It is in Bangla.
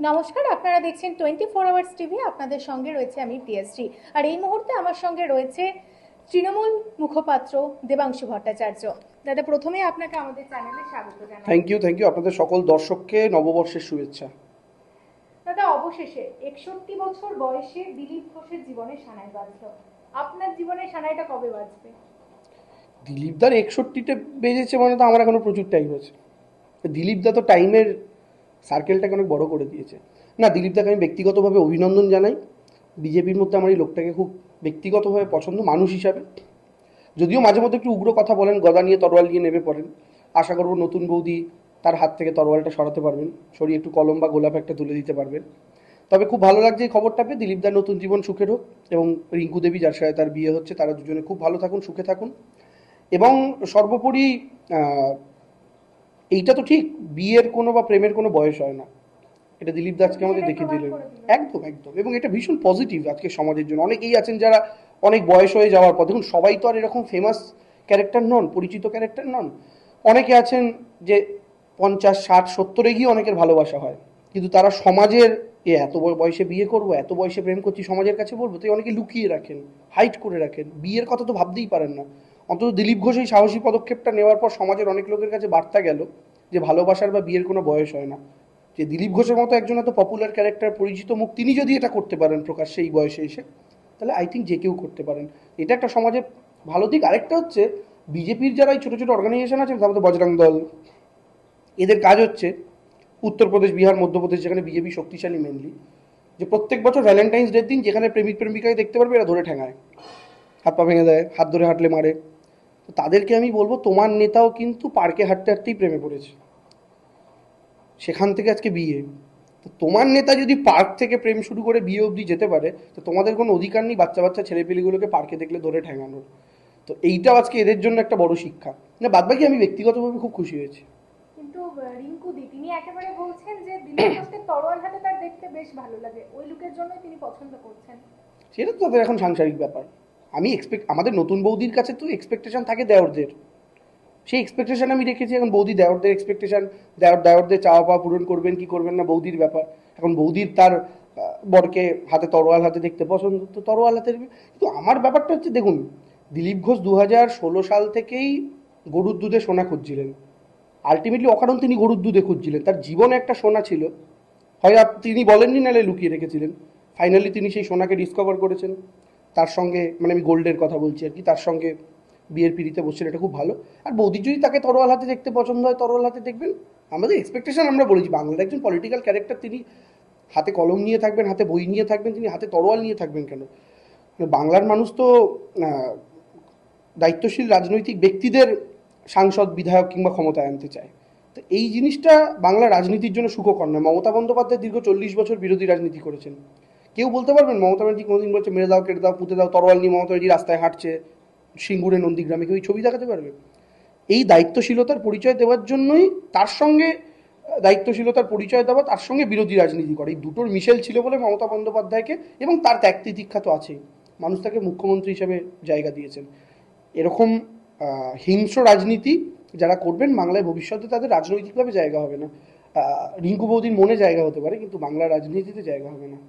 নমস্কার, আপনারা দেখছেন 24 আওয়ার্স টিভি। আপনাদের সঙ্গে রয়েছে আমি টিএসজি। আর এই মুহূর্তে আমার সঙ্গে রয়েছে তৃণমূল মুখপাত্র দেবাংশু ভট্টাচার্য। দাদা, প্রথমে আপনাকে আমাদের চ্যানেলে স্বাগত জানাই। থ্যাংক ইউ আপনাদের সকল দর্শককে নববর্ষের শুভেচ্ছা। দাদা, অবশেষে 61 বছর বয়সে দিলীপ ঘোষের জীবনে সানাই বাজলো। আপনার জীবনে সানাইটা কবে বাজবে? দিলীপদার 61তে বেজেছে মানে তো আমার এখনো প্রচুর টাইম আছে। দিলীপদা তো টাইমের সার্কেলটাকে অনেক বড় করে দিয়েছে। না, দিলীপদাকে আমি ব্যক্তিগতভাবে অভিনন্দন জানাই। বিজেপির মধ্যে আমার এই লোকটাকে খুব ব্যক্তিগতভাবে পছন্দ মানুষ হিসাবে। যদিও মাঝে মধ্যে একটু উগ্র কথা বলেন, গদা নিয়ে তরোয়াল নিয়ে নেমে পড়েন। আশা করব নতুন বৌদি তার হাত থেকে তরোয়ালটা সরাতে পারবেন, সরিয়ে একটু কলম বা গোলাপ একটা তুলে দিতে পারবেন। তবে খুব ভালো লাগছে এই খবরটা পেয়ে। দিলীপদার নতুন জীবন সুখের হোক, এবং রিঙ্কু দেবী যার সাথে তার বিয়ে হচ্ছে তারা দুজনে খুব ভালো থাকুন, সুখে থাকুন। এবং সর্বোপরি এইটা তো ঠিক, বিয়ের কোনো বা প্রেমের কোনো বয়স হয় না। এটা দিলীপ দাসকে আমাদের দেখিয়ে দিলেন। একদম একদম, এবং এটা ভীষণ পজিটিভ আজকে সমাজের জন্য। অনেকেই আছেন যারা অনেক বয়স হয়ে যাওয়ার পর, দেখুন সবাই তো আর এরকম ফেমাস ক্যারেক্টার নন, পরিচিত ক্যারেক্টার নন। অনেকে আছেন যে 50, 60, 70-এ গিয়ে অনেকের ভালোবাসা হয়, কিন্তু তারা সমাজের এত বয়সে বিয়ে করব, এত বয়সে প্রেম করছি, সমাজের কাছে বলবো, তাই অনেকে লুকিয়ে রাখেন, হাইট করে রাখেন, বিয়ের কথা তো ভাবতেই পারেন না। অন্তত দিলীপ ঘোষ এই সাহসী পদক্ষেপটা নেওয়ার পর সমাজের অনেক লোকের কাছে বার্তা গেল যে ভালোবাসার বা বিয়ের কোনো বয়স হয় না। যে দিলীপ ঘোষের মতো একজন এত পপুলার ক্যারেক্টার, পরিচিত মুখ, তিনি যদি এটা করতে পারেন প্রকাশ্যে এই বয়সে এসে, তাহলে আই থিঙ্ক যে কেউ করতে পারেন। এটা একটা সমাজের ভালো দিক। আরেকটা হচ্ছে, বিজেপির যারা এই ছোটো ছোটো অর্গানাইজেশন আছে, তার মধ্যে বজরং দল, এদের কাজ হচ্ছে উত্তরপ্রদেশ, বিহার, মধ্যপ্রদেশ, যেখানে বিজেপি শক্তিশালী মেনলি, যে প্রত্যেক বছর ভ্যালেন্টাইন্স ডের দিন যেখানে প্রেমিক প্রেমিকাকে দেখতে পারবে, এরা ধরে ঠেঙায়, হাত পা ভেঙে দেয়, হাত ধরে হাঁটলে মারে। তো তাদেরকে আমি বলবো, তোমার নেতাও কিন্তু পার্কে হাঁটতে হাঁটতেই প্রেমে পড়েছে, সেখান থেকে আজকে বিয়ে। তো তোমার নেতা যদি পার্ক থেকে প্রেম শুরু করে বিয়ে অবধি যেতে পারে, তো তোমাদের কোনো অধিকার নেই বাচ্চা বাচ্চা ছেলেপিলিগুলোকে পার্কে দেখলে ধরে ঠেঙানোর। তো এইটাও আজকে এদের জন্য একটা বড় শিক্ষা। না, বাদবাকি আমি ব্যক্তিগতভাবে খুব খুশি হয়েছি। কিন্তু রিঙ্কু দি তিনি একেবারে বলছেন যে দিলীপ ঘোষকে তরোয়াল হাতে তার দেখতে বেশ ভালো লাগে, ওই লুকের জন্যই তিনি পছন্দ করছেন। সেটা তো তাদের এখন সাংসারিক ব্যাপার। আমাদের নতুন বৌদির কাছে তো এক্সপেকটেশন থাকে দেওরদের, সেই এক্সপেকটেশন আমি রেখেছি। এখন বৌদি দেওরদের এক্সপেকটেশন, দেওরদের চাওয়া পাওয়া পূরণ করবেন কি করবেন না বৌদির ব্যাপার। এখন বৌদির তার বরকে হাতে তরোয়াল হাতে দেখতে পছন্দ, তো তরোয়াল হাতে। কিন্তু আমার ব্যাপারটা হচ্ছে, দেখুন, দিলীপ ঘোষ 2016 সাল থেকেই গরুর দুধে সোনা খুঁজছিলেন। আলটিমেটলি অকারণ তিনি গরুর দুধে খুঁজছিলেন, তার জীবনে একটা সোনা ছিল, হয় তিনি বলেননি নাহলে লুকিয়ে রেখেছিলেন। ফাইনালি তিনি সেই সোনাকে ডিসকভার করেছেন, তার সঙ্গে, মানে আমি গোল্ডের কথা বলছি আর কি, তার সঙ্গে বিয়ের পিড়িতে বসছেন, এটা খুব ভালো। আর বৌদির যদি তাকে তরোয়াল হাতে দেখতে পছন্দ হয়, তরোয়াল হাতে দেখবেন। আমাদের এক্সপেকটেশন, আমরা বলেছি বাংলার একজন পলিটিক্যাল ক্যারেক্টার, তিনি হাতে কলম নিয়ে থাকবেন, হাতে বই নিয়ে থাকবেন, তিনি হাতে তরোয়াল নিয়ে থাকবেন কেন? বাংলার মানুষ তো দায়িত্বশীল রাজনৈতিক ব্যক্তিদের সাংসদ, বিধায়ক কিংবা ক্ষমতায় আনতে চায়। তো এই জিনিসটা বাংলা রাজনীতির জন্য সুখকর নয়। মমতা বন্দ্যোপাধ্যায় দীর্ঘ 40 বছর বিরোধী রাজনীতি করেছেন। কেউ বলতে পারবেন মমতা ব্যানার্জি কোনোদিন বলছে মেরে দাও, কেটে দাও, পুঁতে দাও, তরোয়াল নিয়ে মমতা ব্যানার্জি রাস্তায় হাঁটছে সিঙ্গুরে, নন্দীগ্রামে, কেউ এই ছবি দেখাতে পারবে? এই দায়িত্বশীলতার পরিচয় দেওয়ার জন্যই তার সঙ্গে দায়িত্বশীলতার পরিচয় দেওয়া, তার সঙ্গে বিরোধী রাজনীতি করে, এই দুটোর মিশেল ছিল বলে মমতা বন্দ্যোপাধ্যায়কে, এবং তার ত্যাগ তিতিক্ষা তো আছেই, মানুষ তাকে মুখ্যমন্ত্রী হিসেবে জায়গা দিয়েছেন। এরকম হিংস্র রাজনীতি যারা করবেন বাংলায়, ভবিষ্যতে তাদের রাজনৈতিকভাবে জায়গা হবে না। রিঙ্কু বৌদির মনে জায়গা হতে পারে, কিন্তু বাংলার রাজনীতিতে জায়গা হবে না।